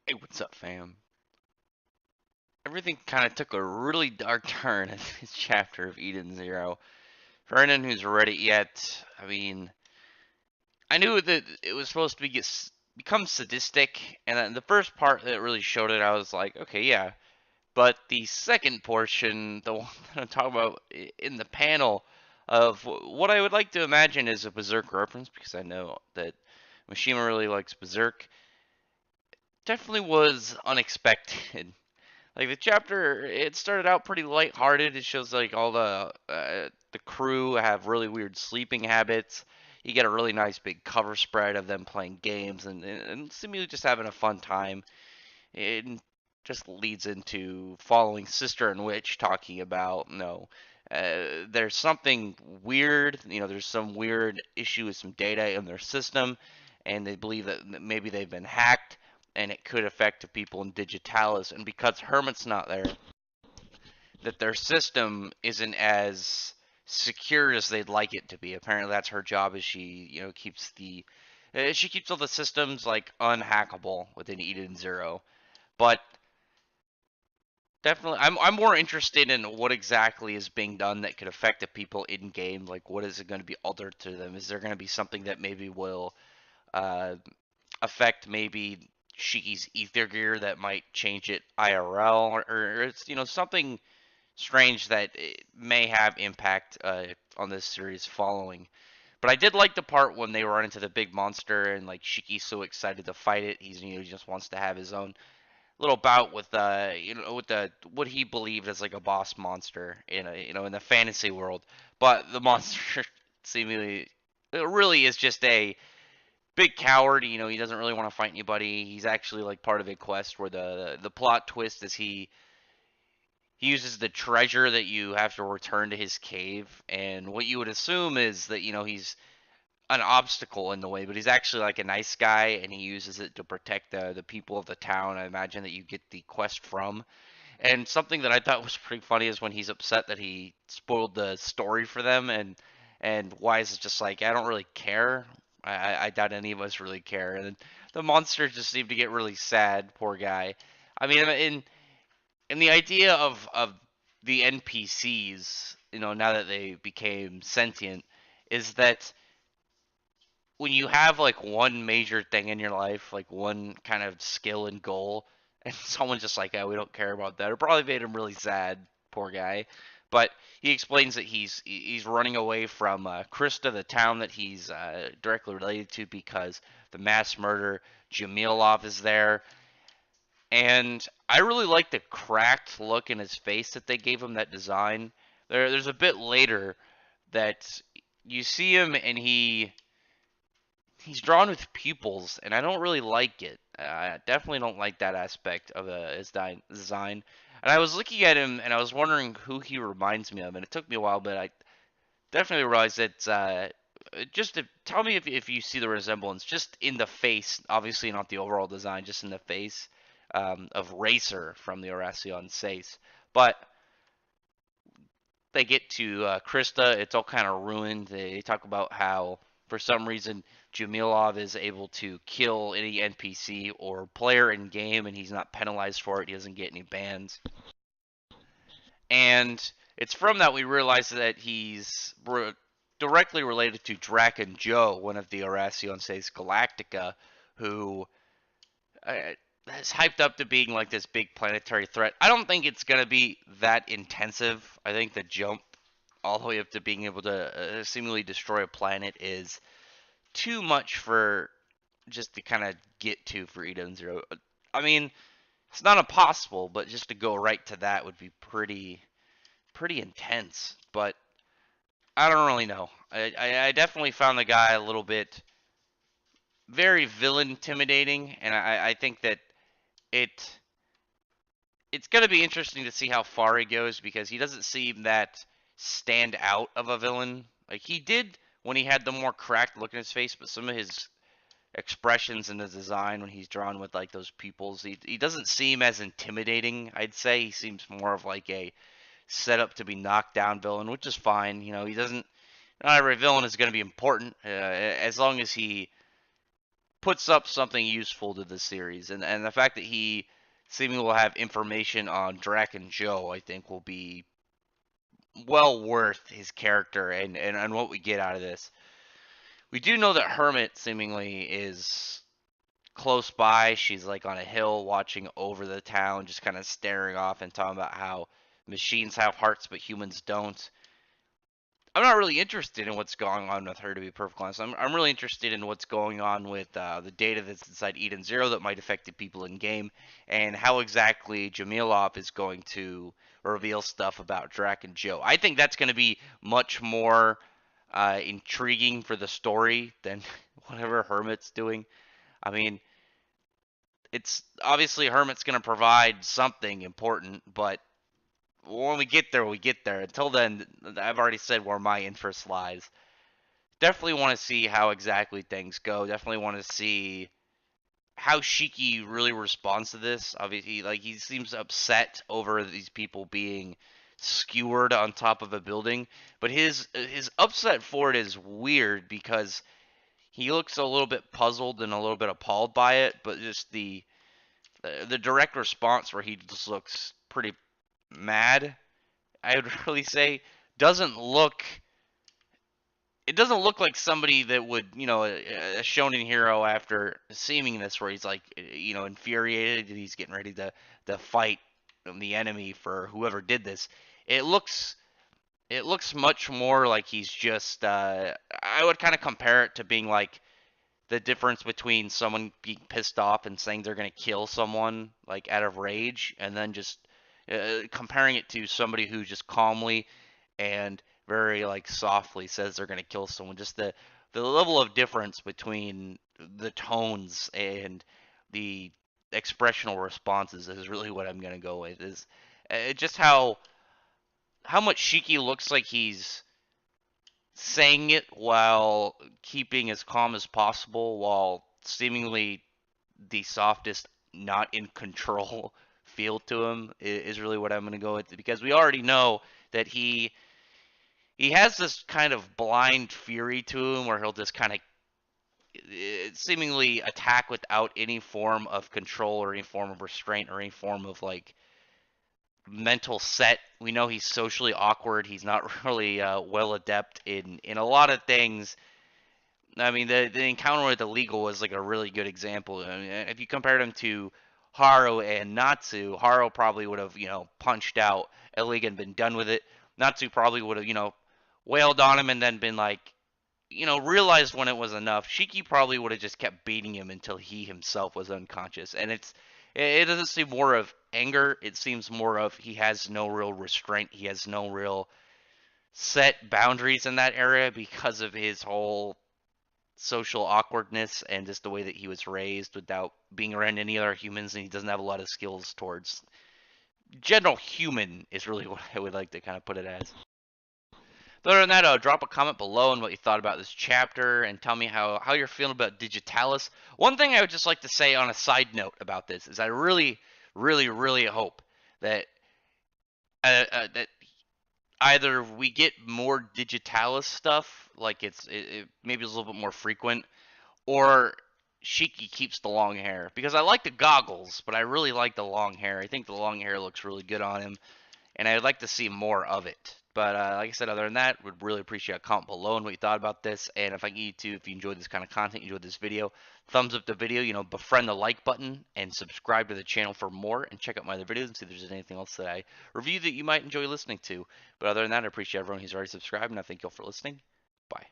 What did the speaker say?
Hey, what's up, fam? Everything kind of took a really dark turn in this chapter of Eden Zero. For anyone who's read it yet, I mean, I knew that it was supposed to become sadistic, and then the first part that really showed it, I was like, okay, yeah. But the second portion, the one that I'm talking about in the panel, of what I would like to imagine is a Berserk reference, because I know that Mishima really likes Berserk, definitely was unexpected. Like the chapter, it started out pretty lighthearted. It shows like all the crew have really weird sleeping habits. You get a really nice big cover spread of them playing games and seemingly just having a fun time. It just leads into following Sister and Witch talking about there's something weird. There's some weird issue with some data in their system, and they believe that maybe they've been hacked and it could affect the people in Digitalis. And because Hermit's not there, that their system isn't as secure as they'd like it to be. Apparently, that's her job. Is she keeps all the systems like unhackable within Eden Zero. But definitely, I'm more interested in what exactly is being done that could affect the people in game. Like, what is it going to be altered to them? Is there going to be something that maybe will uh, affect maybe Shiki's ether gear that might change it IRL, or it's something strange that it may have impact on this series following. But I did like the part when they run into the big monster and like Shiki's so excited to fight it. He just wants to have his own little bout with with the what he believed as like a boss monster in the fantasy world. But the monster seemingly it really is just a big coward. He doesn't really want to fight anybody. He's actually like part of a quest where the plot twist is he uses the treasure that you have to return to his cave, and what you would assume is that he's an obstacle in the way, but he's actually like a nice guy, and he uses it to protect the people of the town. I imagine that you get the quest from. And something that I thought was pretty funny is when he's upset that he spoiled the story for them, and Wise is just like, I don't really care. I doubt any of us really care. And the monsters just seem to get really sad. Poor guy. I mean, in the idea of the NPCs, now that they became sentient, is that when you have like one major thing in your life, like one kind of skill and goal, and someone's just like, "Oh, we don't care about that," it probably made him really sad, poor guy. But he explains that he's running away from Krista, the town that he's directly related to, because the mass murder Jamilov is there. And I really like the cracked look in his face that they gave him that design. There's a bit later that you see him and he's drawn with pupils, and I don't really like it. I definitely don't like that aspect of his design. And I was looking at him, and I was wondering who he reminds me of, and it took me a while, but I definitely realized that. Just to tell me if you see the resemblance, just in the face, obviously not the overall design, just in the face of Racer from the Oracion Sace. But they get to Krista, it's all kind of ruined. They talk about how, for some reason, Jamilov is able to kill any NPC or player in game, and he's not penalized for it. He doesn't get any bans. And it's from that we realize that he's directly related to Drac and Joe, one of the Oracion Says Galactica, who is hyped up to being like this big planetary threat. I don't think it's going to be that intensive. I think the jump all the way up to being able to seemingly destroy a planet is too much for just to kind of get to for Eden Zero. I mean, it's not impossible, but just to go right to that would be pretty intense. But I don't really know. I definitely found the guy a little bit very villain intimidating, and I think that it it's going to be interesting to see how far he goes because he doesn't seem that stand out of a villain. Like he did when he had the more cracked look in his face, but some of his expressions in the design when he's drawn with like those pupils, he doesn't seem as intimidating. I'd say he seems more of like a set up to be knocked down villain, which is fine. He doesn't. Not every villain is going to be important as long as he puts up something useful to the series, and the fact that he seemingly will have information on Drac and Joe, I think, will be well worth his character and what we get out of this. We do know that Hermit seemingly is close by. She's like on a hill watching over the town, just kind of staring off and talking about how machines have hearts but humans don't. I'm not really interested in what's going on with her, to be perfectly honest. I'm really interested in what's going on with the data that's inside Eden Zero that might affect the people in game, and how exactly Jamilov is going to reveal stuff about Drac and Joe. I think that's going to be much more intriguing for the story than whatever Hermit's doing. I mean, it's obviously Hermit's going to provide something important, but when we get there, we get there. Until then, I've already said where my interest lies. Definitely want to see how exactly things go. Definitely want to see how Shiki really responds to this. Obviously, like he seems upset over these people being skewered on top of a building, but his upset for it is weird because he looks a little bit puzzled and a little bit appalled by it. But just the direct response where he just looks pretty mad, I would really say, doesn't look it doesn't look like somebody that would, a shonen hero after seeing this, where he's like, infuriated, he's getting ready to fight the enemy for whoever did this. It looks, it looks much more like he's just. I would kind of compare it to being like the difference between someone being pissed off and saying they're gonna kill someone like out of rage, and then just comparing it to somebody who just calmly and very like softly says they're gonna kill someone. Just the level of difference between the tones and the expressional responses is really what I'm gonna go with. Is just how much Shiki looks like he's saying it while keeping as calm as possible, while seemingly the softest, not in control feel to him is really what I'm going to go with, because we already know that he has this kind of blind fury to him where he'll just kind of seemingly attack without any form of control or any form of restraint or any form of like mental set. We know he's socially awkward. He's not really well adept in a lot of things. I mean, the encounter with the legal was like a really good example. I mean, if you compared him to Haru and Natsu, Haru probably would have, punched out Iliga and been done with it. Natsu probably would have, wailed on him and then been like, realized when it was enough. Shiki probably would have just kept beating him until he himself was unconscious. And it doesn't seem more of anger. It seems more of he has no real restraint. He has no real set boundaries in that area because of his whole social awkwardness and just the way that he was raised without being around any other humans, and he doesn't have a lot of skills towards general human is really what I would like to kind of put it as. But other than that, drop a comment below on what you thought about this chapter and tell me how you're feeling about Digitalis. One thing I would just like to say on a side note about this is I really, really, really hope that that either we get more Digitalis stuff, like it maybe it's a little bit more frequent, or Shiki keeps the long hair, because I like the goggles, but I really like the long hair. I think the long hair looks really good on him, and I'd like to see more of it. But like I said, other than that, would really appreciate a comment below on what you thought about this. And if if you enjoyed this kind of content, enjoyed this video, thumbs up the video, befriend the like button, and subscribe to the channel for more, and check out my other videos and see if there's anything else that I review that you might enjoy listening to. But other than that, I appreciate everyone who's already subscribed, and I thank you all for listening. Bye.